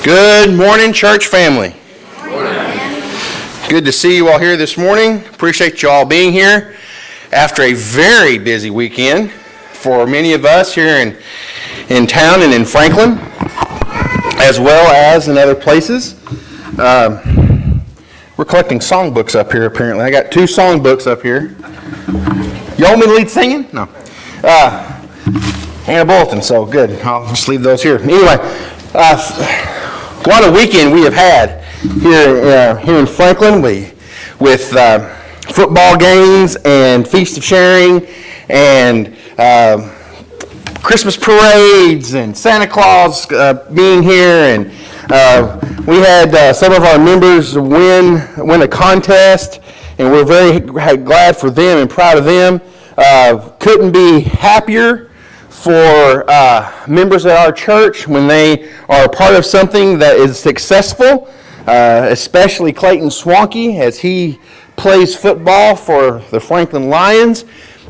Good morning, church family. Good to see you all here this morning. Appreciate you all being here after a very busy weekend for many of us here in town and in Franklin, as well as in other places. We're collecting songbooks up here, apparently. I got 2 songbooks up here. You want me to lead singing? No. And a bulletin, so good. I'll just leave those here. Anyway, what a weekend we have had here in Franklin with football games and Feast of Sharing and Christmas parades and Santa Claus being here, and we had some of our members win a contest, and we're very glad for them and proud of them. Couldn't be happier for members of our church when they are a part of something that is successful, especially Clayton Swanky as he plays football for the Franklin Lions.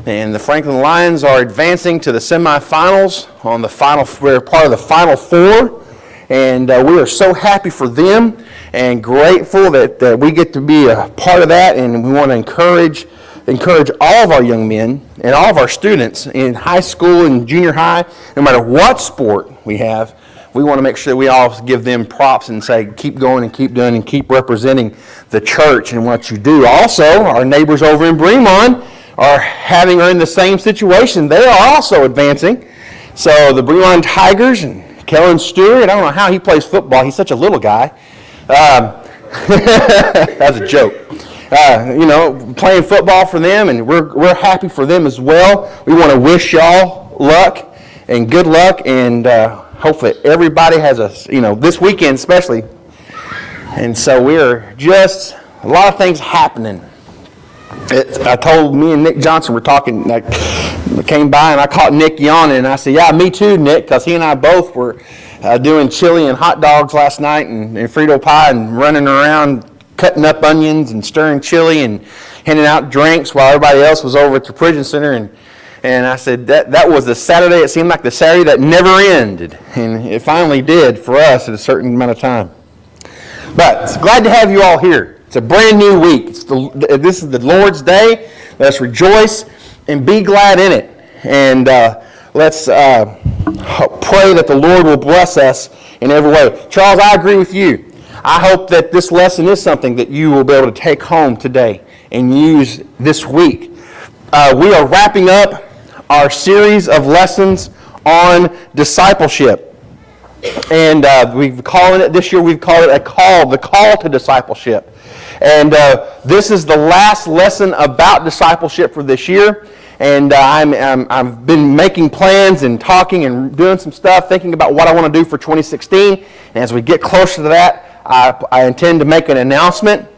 And the Franklin Lions are advancing to the semifinals on the final. We're part of the Final Four, and we are so happy for them and grateful that we get to be a part of that. And we want to encourage all of our young men and all of our students in high school and junior high, no matter what sport we have. We want to make sure that we all give them props and say, keep going and keep doing and keep representing the church and what you do. Also, our neighbors over in Bremont are in the same situation. They are also advancing. So the Blan Tigers and Kellen Stewart, I don't know how he plays football. He's such a little guy. That's a joke. Playing football for them, and we're happy for them as well. We want to wish y'all luck and good luck, and hopefully everybody has this weekend especially. And so we're just a lot of things happening. I told me and Nick Johnson were talking. I came by and I caught Nick yawning, and I said, "Yeah, me too, Nick," because he and I both were doing chili and hot dogs last night and Frito pie and running around cutting up onions and stirring chili and handing out drinks while everybody else was over at the prison center. And I said that was the Saturday. It seemed like the Saturday that never ended, and it finally did for us at a certain amount of time. But it's glad to have you all here. It's a brand new week. This is the Lord's Day. Let's rejoice and be glad in it. And let's pray that the Lord will bless us in every way. Charles, I agree with you. I hope that this lesson is something that you will be able to take home today and use this week. We are wrapping up our series of lessons on discipleship. And we've called it this year, the call to discipleship. And this is the last lesson about discipleship for this year. And I've been making plans and talking and doing some stuff, thinking about what I want to do for 2016. And as we get closer to that, I intend to make an announcement.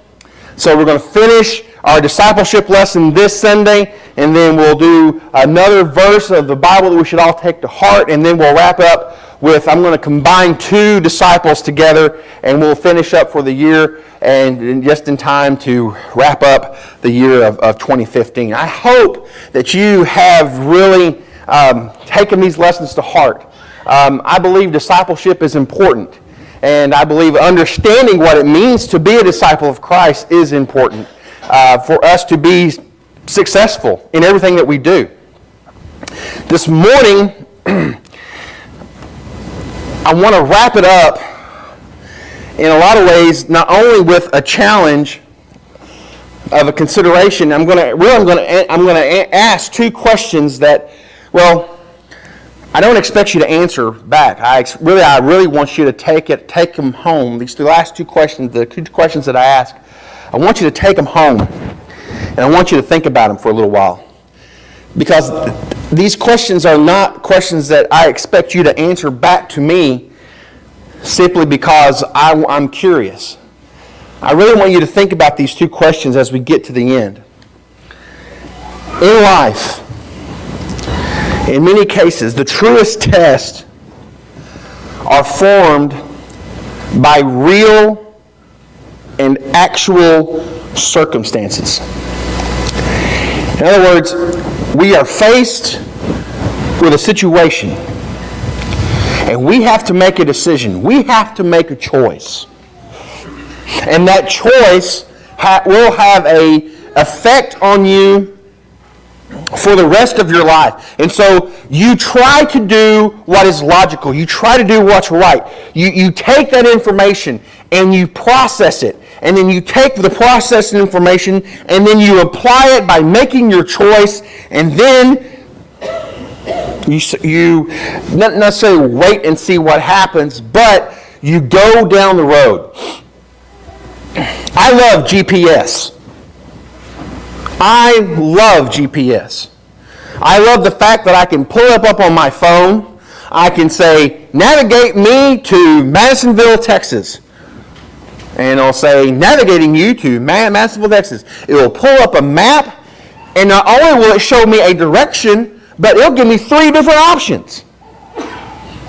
So we're going to finish our discipleship lesson this Sunday, and then we'll do another verse of the Bible that we should all take to heart, and then we'll wrap up with, I'm going to combine 2 disciples together, and we'll finish up for the year, and just in time to wrap up the year of 2015. I hope that you have really taken these lessons to heart. I believe discipleship is important. And I believe understanding what it means to be a disciple of Christ is important for us to be successful in everything that we do. This morning, I want to wrap it up in a lot of ways, not only with a challenge of a consideration. I'm going to ask 2 questions that, I don't expect you to answer back. I really want you to take them home. These last 2 questions, the 2 questions that I ask, I want you to take them home, and I want you to think about them for a little while. Because these questions are not questions that I expect you to answer back to me simply because I'm curious. I really want you to think about these 2 questions as we get to the end. In life, in many cases, the truest tests are formed by real and actual circumstances. In other words, we are faced with a situation, And we have to make a decision. We have to make a choice. And that choice will have an effect on you for the rest of your life. And so you try to do what is logical. You try to do what's right. You take that information and you process it. And then you take the processed information and then you apply it by making your choice. And then you not necessarily wait and see what happens, but you go down the road. I love GPS. I love GPS. I love the fact that I can pull it up on my phone. I can say, navigate me to Madisonville, Texas. And it'll say, navigating you to Madisonville, Texas. It will pull up a map, and not only will it show me a direction, but it'll give me 3 different options.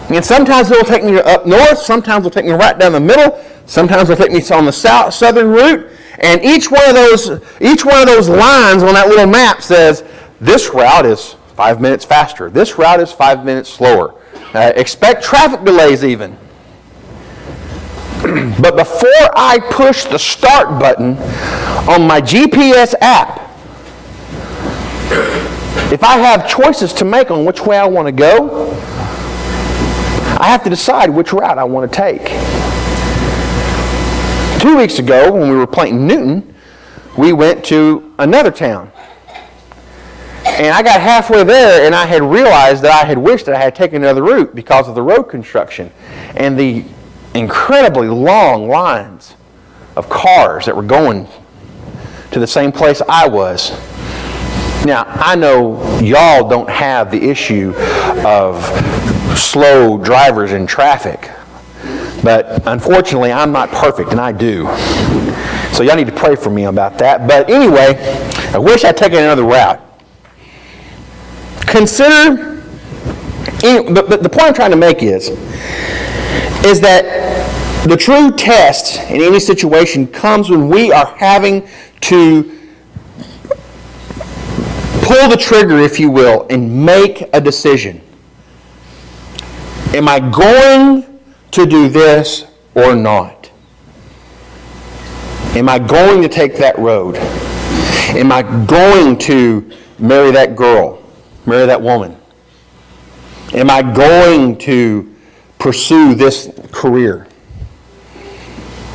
And sometimes it'll take me up north, sometimes it'll take me right down the middle, sometimes it'll take me on the southern route. And each one of those lines on that little map says, this route is 5 minutes faster. This route is 5 minutes slower. Expect traffic delays even. But before I push the start button on my GPS app, if I have choices to make on which way I want to go, I have to decide which route I want to take. 2 weeks ago, when we were playing Newton, we went to another town. And I got halfway there, and I had realized that I had wished that I had taken another route because of the road construction and the incredibly long lines of cars that were going to the same place I was. Now, I know y'all don't have the issue of slow drivers in traffic, but unfortunately, I'm not perfect, and I do. So y'all need to pray for me about that. But anyway, I wish I'd taken another route. Consider, but the point I'm trying to make is that the true test in any situation comes when we are having to pull the trigger, if you will, and make a decision. Am I going to do this or not? Am I going to take that road? Am I going to marry that girl, marry that woman? Am I going to pursue this career?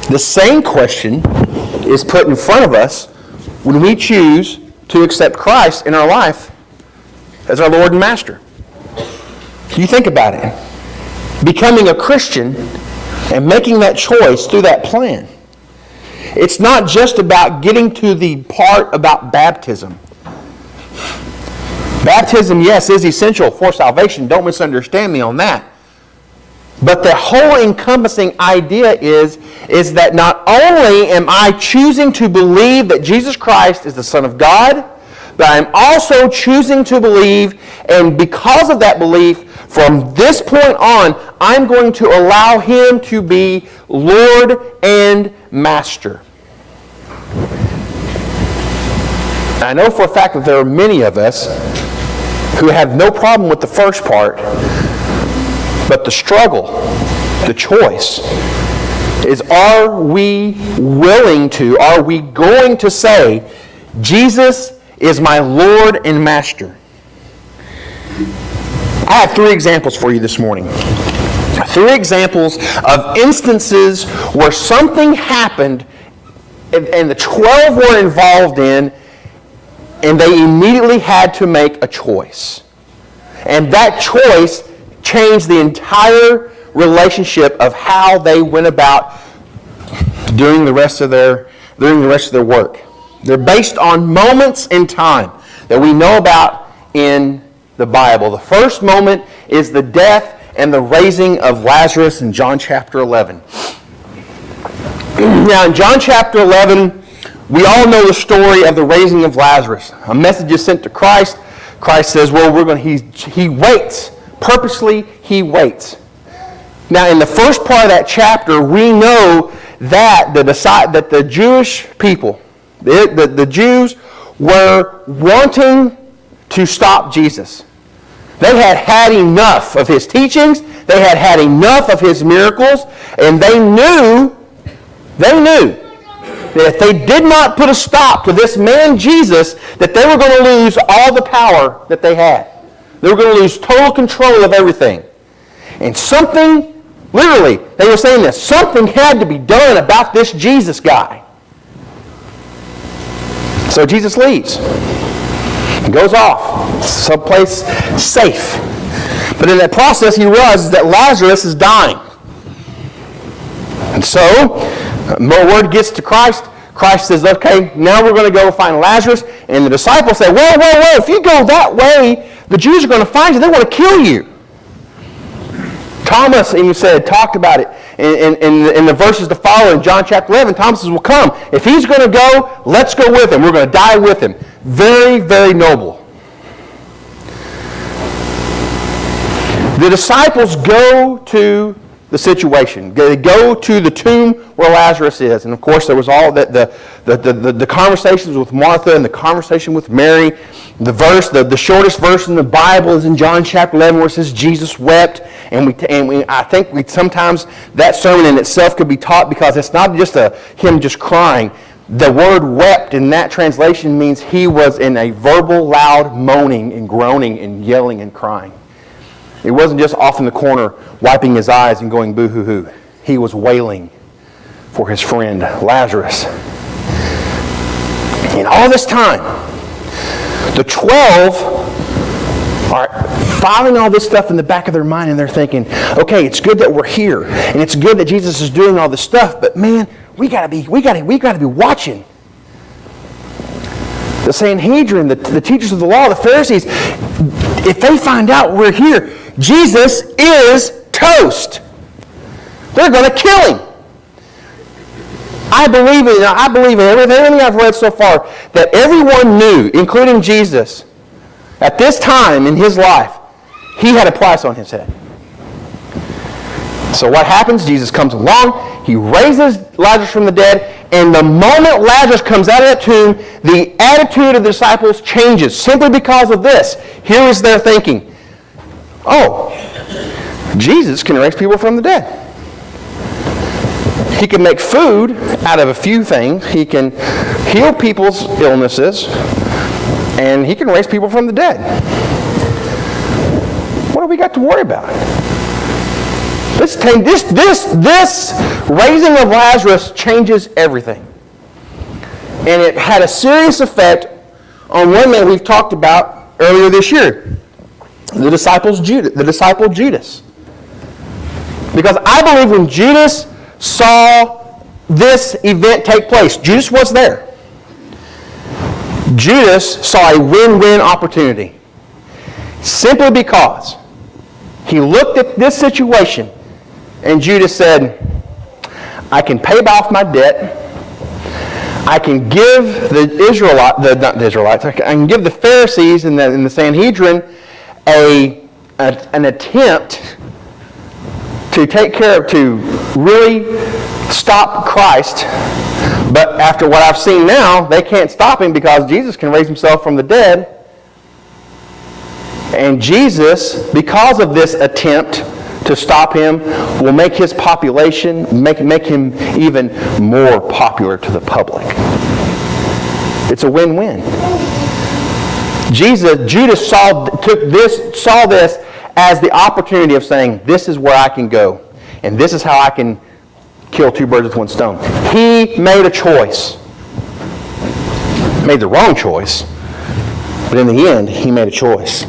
The same question is put in front of us when we choose to accept Christ in our life as our Lord and Master. You think about it. Becoming a Christian and making that choice through that plan. It's not just about getting to the part about baptism. Baptism, yes, is essential for salvation. Don't misunderstand me on that. But the whole encompassing idea is that not only am I choosing to believe that Jesus Christ is the Son of God, but I'm also choosing to believe, and because of that belief, from this point on, I'm going to allow Him to be Lord and Master. I know for a fact that there are many of us who have no problem with the first part, but the struggle, the choice, is are we willing to, are we going to say, Jesus is my Lord and Master? I have 3 examples for you this morning. 3 examples of instances where something happened and the 12 were involved in, and they immediately had to make a choice. And that choice changed the entire relationship of how they went about doing the rest of their work. They're based on moments in time that we know about in the Bible. The first moment is the death and the raising of Lazarus in John chapter 11. Now, in John chapter 11, we all know the story of the raising of Lazarus. A message is sent to Christ. Christ says, well, he waits. Purposely, he waits. Now, in the first part of that chapter, we know that the Jewish people, the Jews, were wanting to stop Jesus. They had had enough of his teachings. They had had enough of his miracles. And they knew that if they did not put a stop to this man Jesus, that they were going to lose all the power that they had. They were going to lose total control of everything. And something, literally, they were saying this, something had to be done about this Jesus guy. So Jesus leaves. He goes off, someplace safe. But in that process, he realizes that Lazarus is dying. And so, more word gets to Christ. Christ says, okay, now we're going to go find Lazarus. And the disciples say, whoa, if you go that way, the Jews are going to find you. They want to kill you. Thomas, and you said, talked about it in the verses to follow in John chapter 11. Thomas says, well, come. If he's going to go, let's go with him. We're going to die with him. Very, very noble. The disciples go to the situation. They go to the tomb where Lazarus is. And of course, there was all the conversations with Martha and the conversation with Mary. The shortest verse in the Bible is in John chapter 11 where it says Jesus wept. I think sometimes that sermon in itself could be taught because it's not just him just crying. The word wept in that translation means he was in a verbal, loud moaning and groaning and yelling and crying. It wasn't just off in the corner wiping his eyes and going boo-hoo-hoo. He was wailing for his friend Lazarus. And all this time, the 12 are filing all this stuff in the back of their mind, and they're thinking, okay, it's good that we're here, and it's good that Jesus is doing all this stuff, but man, we gotta be watching. The Sanhedrin, the teachers of the law, the Pharisees, if they find out we're here, Jesus is toast. They're going to kill him. I believe in everything I've read so far that everyone knew, including Jesus, at this time in his life, he had a price on his head. So what happens? Jesus comes along, he raises Lazarus from the dead, and the moment Lazarus comes out of that tomb, the attitude of the disciples changes simply because of this. Here is their thinking. Oh, Jesus can raise people from the dead. He can make food out of a few things. He can heal people's illnesses. And he can raise people from the dead. What do we got to worry about? This raising of Lazarus changes everything. And it had a serious effect on one man we've talked about earlier this year. The disciple Judas. Because I believe when Judas saw this event take place, Judas was there. Judas saw a win-win opportunity. Simply because he looked at this situation and Judas said, I can pay off my debt. I can give I can give the Pharisees and the Sanhedrin an attempt to really stop Christ. But after what I've seen now, they can't stop him because Jesus can raise himself from the dead. And Jesus, because of this attempt to stop him, will make his population, make him even more popular to the public. It's a win-win. Judas saw this as the opportunity of saying, this is where I can go, and this is how I can kill two birds with one stone. He made a choice. Made the wrong choice, but in the end, he made a choice.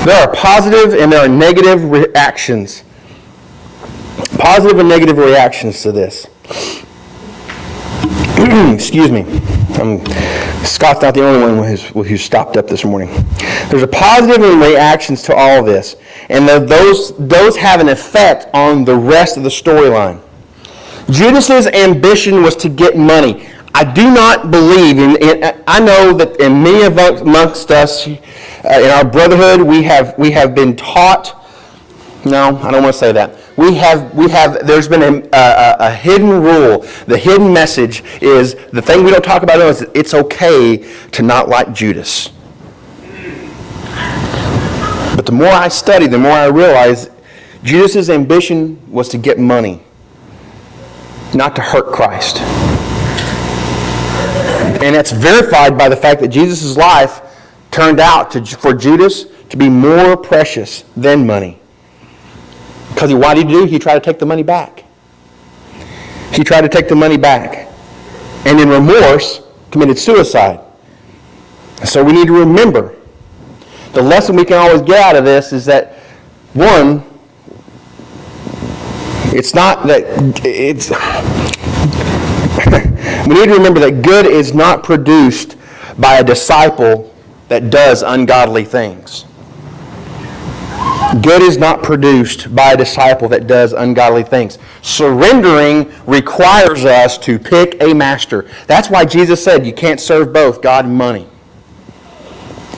There are positive and there are negative reactions. Positive and negative reactions to this. Excuse me. Scott's not the only one who stopped up this morning. There's a positive and reactions to all of this. And those have an effect on the rest of the storyline. Judas's ambition was to get money. I do not believe, I know that in many amongst us, in our brotherhood, we have been taught, no, I don't want to say that. There's been a hidden rule. The hidden message is, the thing we don't talk about is it's okay to not like Judas. But the more I study, the more I realize Judas' ambition was to get money, not to hurt Christ. And that's verified by the fact that Jesus' life turned out for Judas to be more precious than money. Because what did he do? He tried to take the money back. He tried to take the money back. And in remorse, committed suicide. So we need to remember, the lesson we can always get out of this is that, one, it's not that it's... we need to remember that good is not produced by a disciple that does ungodly things. Good is not produced by a disciple that does ungodly things. Surrendering requires us to pick a master. That's why Jesus said you can't serve both, God and money.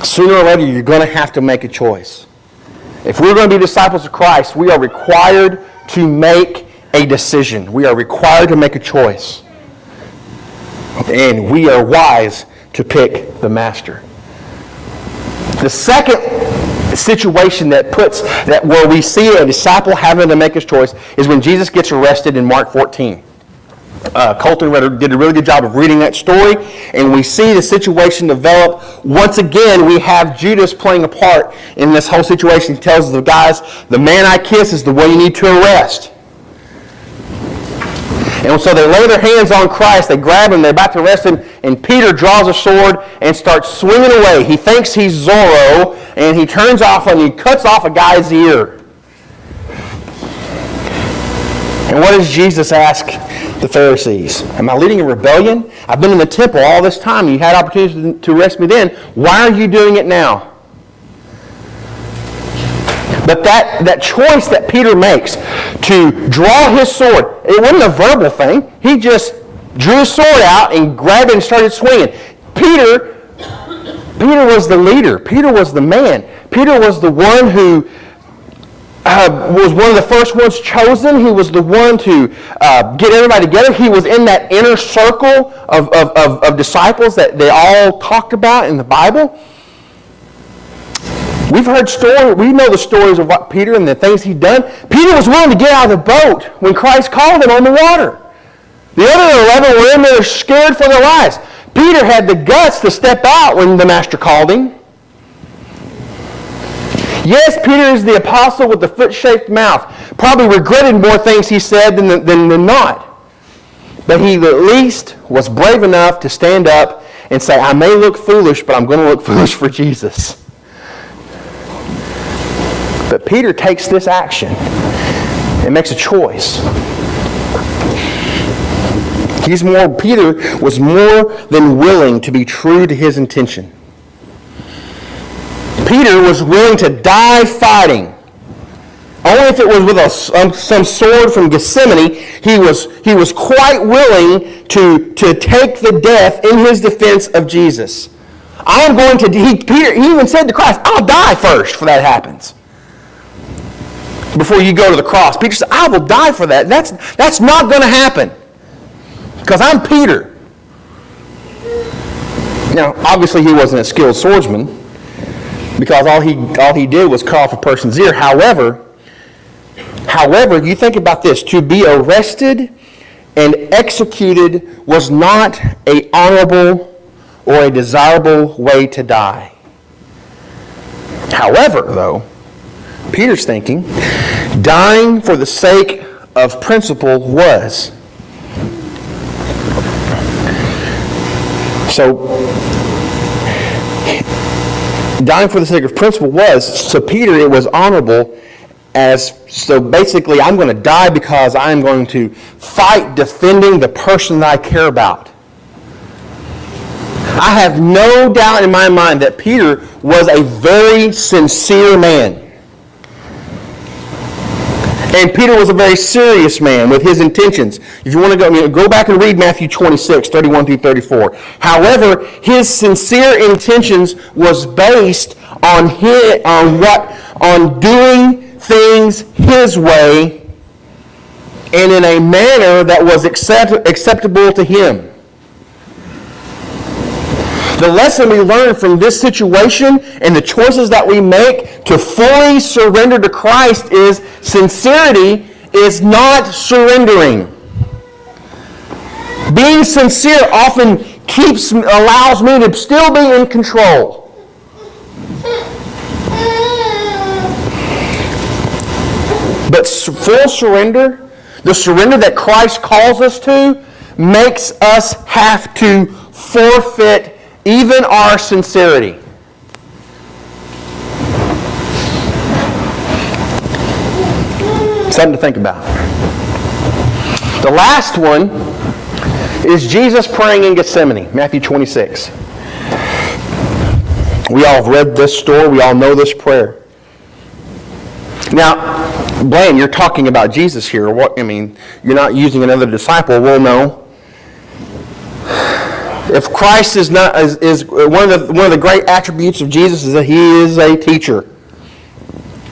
Sooner or later, you're going to have to make a choice. If we're going to be disciples of Christ, we are required to make a decision. We are required to make a choice. And we are wise to pick the master. The second situation where we see a disciple having to make his choice is when Jesus gets arrested in Mark 14. Colton did a really good job of reading that story, and we see the situation develop. Once again, we have Judas playing a part in this whole situation. He tells the guys, the man I kiss is the one you need to arrest. And so they lay their hands on Christ, they grab him, they're about to arrest him, and Peter draws a sword and starts swinging away. He thinks he's Zorro, and he turns off and he cuts off a guy's ear. And what does Jesus ask the Pharisees? Am I leading a rebellion? I've been in the temple all this time. You had opportunity to arrest me then. Why are you doing it now? But that choice that Peter makes to draw his sword, it wasn't a verbal thing. He just drew his sword out and grabbed it and started swinging. Peter was the leader. Peter was the man. Peter was the one who was one of the first ones chosen. He was the one to get everybody together. He was in that inner circle of disciples that they all talked about in the Bible. We've heard stories, we know the stories of what Peter and the things he'd done. Peter was willing to get out of the boat when Christ called him on the water. The other 11 were in there scared for their lives. Peter had the guts to step out when the Master called him. Yes, Peter is the apostle with the foot-shaped mouth. Probably regretted more things he said than not. But he at least was brave enough to stand up and say, I may look foolish, but I'm going to look foolish for Jesus. But Peter takes this action and makes a choice. Peter was more than willing to be true to his intention. Peter was willing to die fighting. Only if it was with some sword from Gethsemane, he was quite willing to take the death in his defense of Jesus. Peter, he even said to Christ, I'll die first if that happens. Before you go to the cross. Peter said, I will die for that. That's not going to happen. Because I'm Peter. Now, obviously he wasn't a skilled swordsman, because all he did was cut off a person's ear. However, you think about this. To be arrested and executed was not an honorable or a desirable way to die. However, though, Peter's thinking, dying for the sake of principle was. So, dying for the sake of principle was, so Peter, it was honorable so basically, I'm going to die because I'm going to fight defending the person that I care about. I have no doubt in my mind that Peter was a very sincere man. And Peter was a very serious man with his intentions. If you want to go back and read Matthew 26, 31 through 34. However, his sincere intentions was based on doing things his way and in a manner that was acceptable to him. The lesson we learn from this situation and the choices that we make to fully surrender to Christ is sincerity is not surrendering. Being sincere often allows me to still be in control. But full surrender, the surrender that Christ calls us to, makes us have to forfeit even our sincerity. Something to think about. The last one is Jesus praying in Gethsemane, Matthew 26. We all have read this story. We all know this prayer. Now, Blan, you're talking about Jesus here. You're not using another disciple. Well, no. If Christ is one of the great attributes of Jesus is that he is a teacher.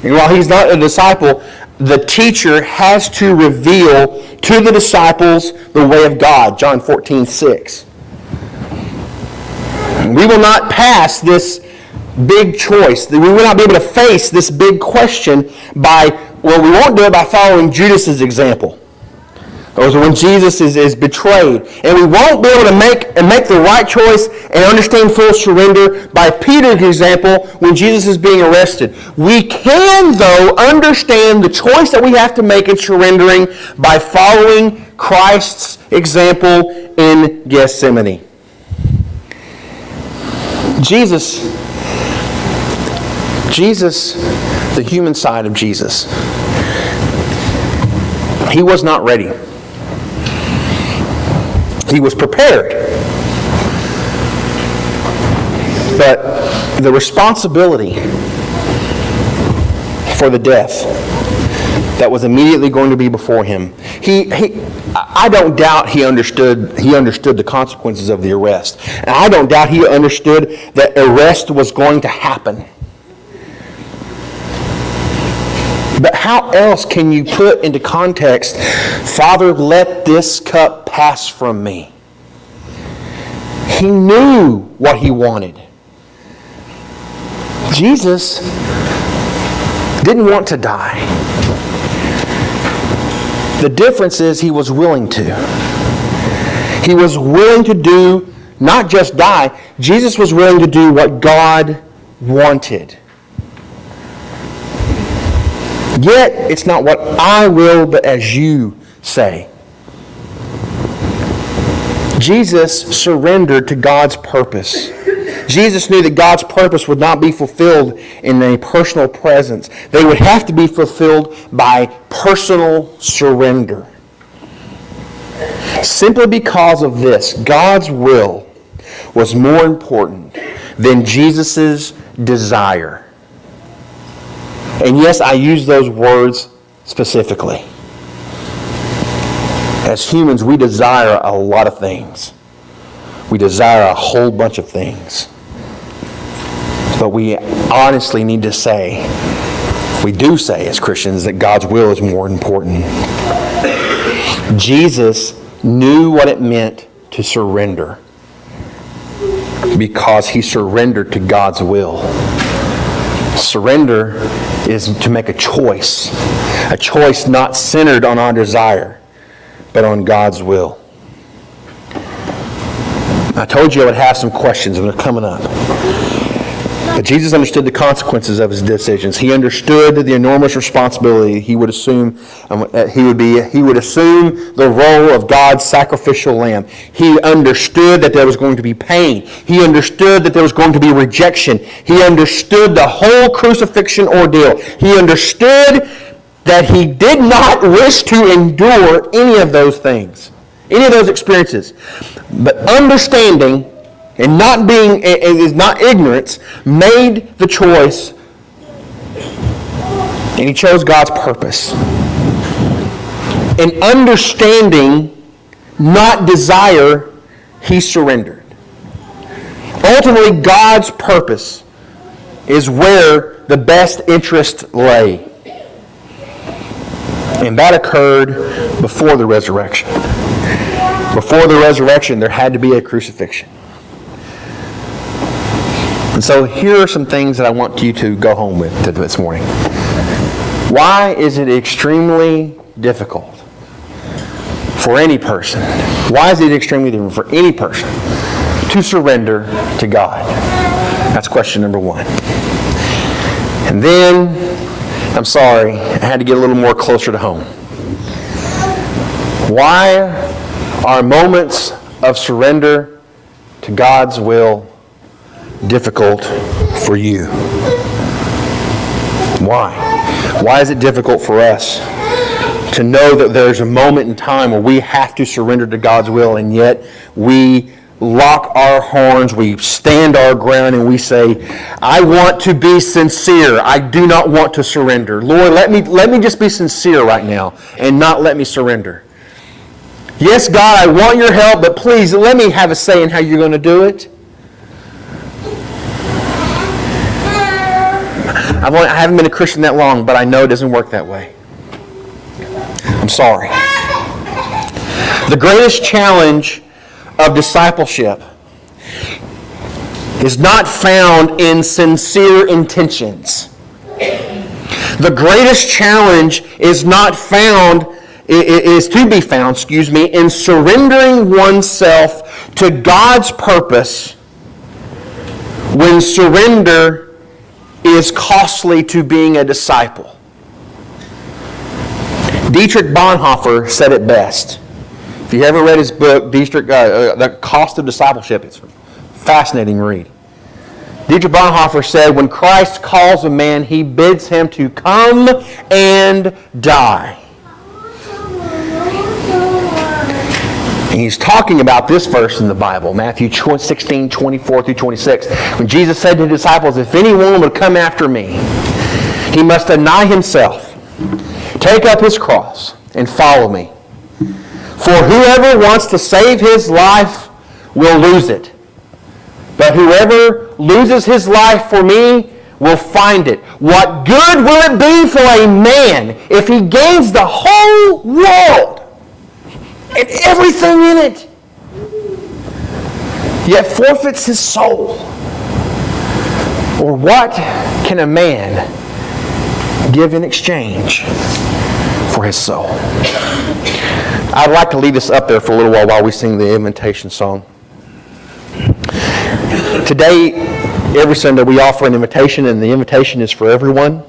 And while he's not a disciple, the teacher has to reveal to the disciples the way of God. John 14:6. We will not pass this big choice. We will not be able to face this big question we won't do it by following Judas's example. Or when Jesus is betrayed. And we won't be able to make the right choice and understand full surrender by Peter's example when Jesus is being arrested. We can, though, understand the choice that we have to make in surrendering by following Christ's example in Gethsemane. Jesus, the human side of Jesus, he was not ready. He was prepared. But the responsibility for the death that was immediately going to be before him, I don't doubt he understood the consequences of the arrest. And I don't doubt he understood that arrest was going to happen. But how else can you put into context, Father, let this cup pass from me? He knew what he wanted. Jesus didn't want to die. The difference is he was willing to. He was willing to do, not just die, Jesus was willing to do what God wanted. Yet, it's not what I will, but as you say. Jesus surrendered to God's purpose. Jesus knew that God's purpose would not be fulfilled in a personal presence. They would have to be fulfilled by personal surrender. Simply because of this, God's will was more important than Jesus' desire. And yes, I use those words specifically. As humans, we desire a lot of things. We desire a whole bunch of things. But we honestly need to say, we do say as Christians, that God's will is more important. Jesus knew what it meant to surrender because he surrendered to God's will. Surrender is to make a choice not centered on our desire, but on God's will. I told you I would have some questions, and they're coming up. But Jesus understood the consequences of his decisions. He understood the enormous responsibility he would assume. He would assume the role of God's sacrificial lamb. He understood that there was going to be pain. He understood that there was going to be rejection. He understood the whole crucifixion ordeal. He understood that he did not wish to endure any of those things, any of those experiences. But understanding and not being, is not ignorance, made the choice, and he chose God's purpose. In understanding, not desire, he surrendered. Ultimately, God's purpose is where the best interest lay. And that occurred before the resurrection. Before the resurrection, there had to be a crucifixion. And so here are some things that I want you to go home with this morning. Why is it extremely difficult for any person? Why is it extremely difficult for any person to surrender to God? That's question number one. And then, I'm sorry, I had to get a little more closer to home. Why are moments of surrender to God's will difficult for you? Why? Why is it difficult for us to know that there's a moment in time where we have to surrender to God's will, and yet we lock our horns, we stand our ground, and we say, I want to be sincere. I do not want to surrender. Lord, let me just be sincere right now and not let me surrender. Yes, God, I want your help, but please let me have a say in how you're going to do it. I haven't been a Christian that long, but I know it doesn't work that way. I'm sorry. The greatest challenge of discipleship is not found in sincere intentions. The greatest challenge is to be found, in surrendering oneself to God's purpose when surrender is costly to being a disciple. Dietrich Bonhoeffer said it best. If you haven't read his book, The Cost of Discipleship, it's a fascinating read. Dietrich Bonhoeffer said, when Christ calls a man, he bids him to come and die. And he's talking about this verse in the Bible, Matthew 16, 24 through 26. When Jesus said to the disciples, if anyone would come after me, he must deny himself, take up his cross, and follow me. For whoever wants to save his life will lose it. But whoever loses his life for me will find it. What good will it be for a man if he gains the whole world and everything in it, yet forfeits his soul? Or what can a man give in exchange for his soul? I'd like to lead us up there for a little while we sing the invitation song. Today, every Sunday, we offer an invitation, and the invitation is for everyone.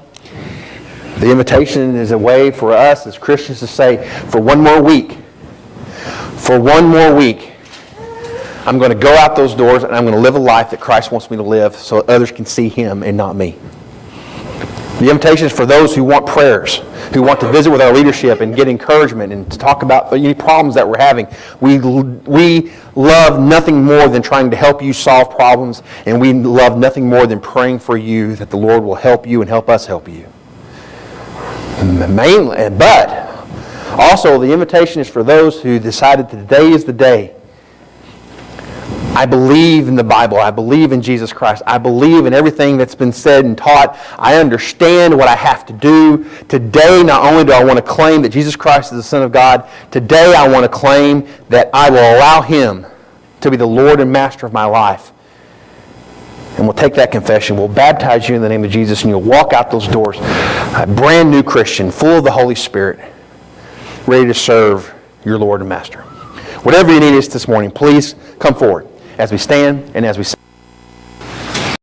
The invitation is a way for us as Christians to say, for one more week, I'm going to go out those doors and I'm going to live a life that Christ wants me to live so others can see Him and not me. The invitation is for those who want prayers, who want to visit with our leadership and get encouragement and to talk about any problems that we're having. We love nothing more than trying to help you solve problems, and we love nothing more than praying for you that the Lord will help you and help us help you. Mainly, but also the invitation is for those who decided today is the day. I believe in the Bible. I believe in Jesus Christ. I believe in everything that's been said and taught. I understand what I have to do. Today, not only do I want to claim that Jesus Christ is the Son of God, today I want to claim that I will allow Him to be the Lord and Master of my life. And we'll take that confession. We'll baptize you in the name of Jesus, and you'll walk out those doors a brand new Christian, full of the Holy Spirit, ready to serve your Lord and Master. Whatever you need is this morning, please come forward as we stand and as we sing.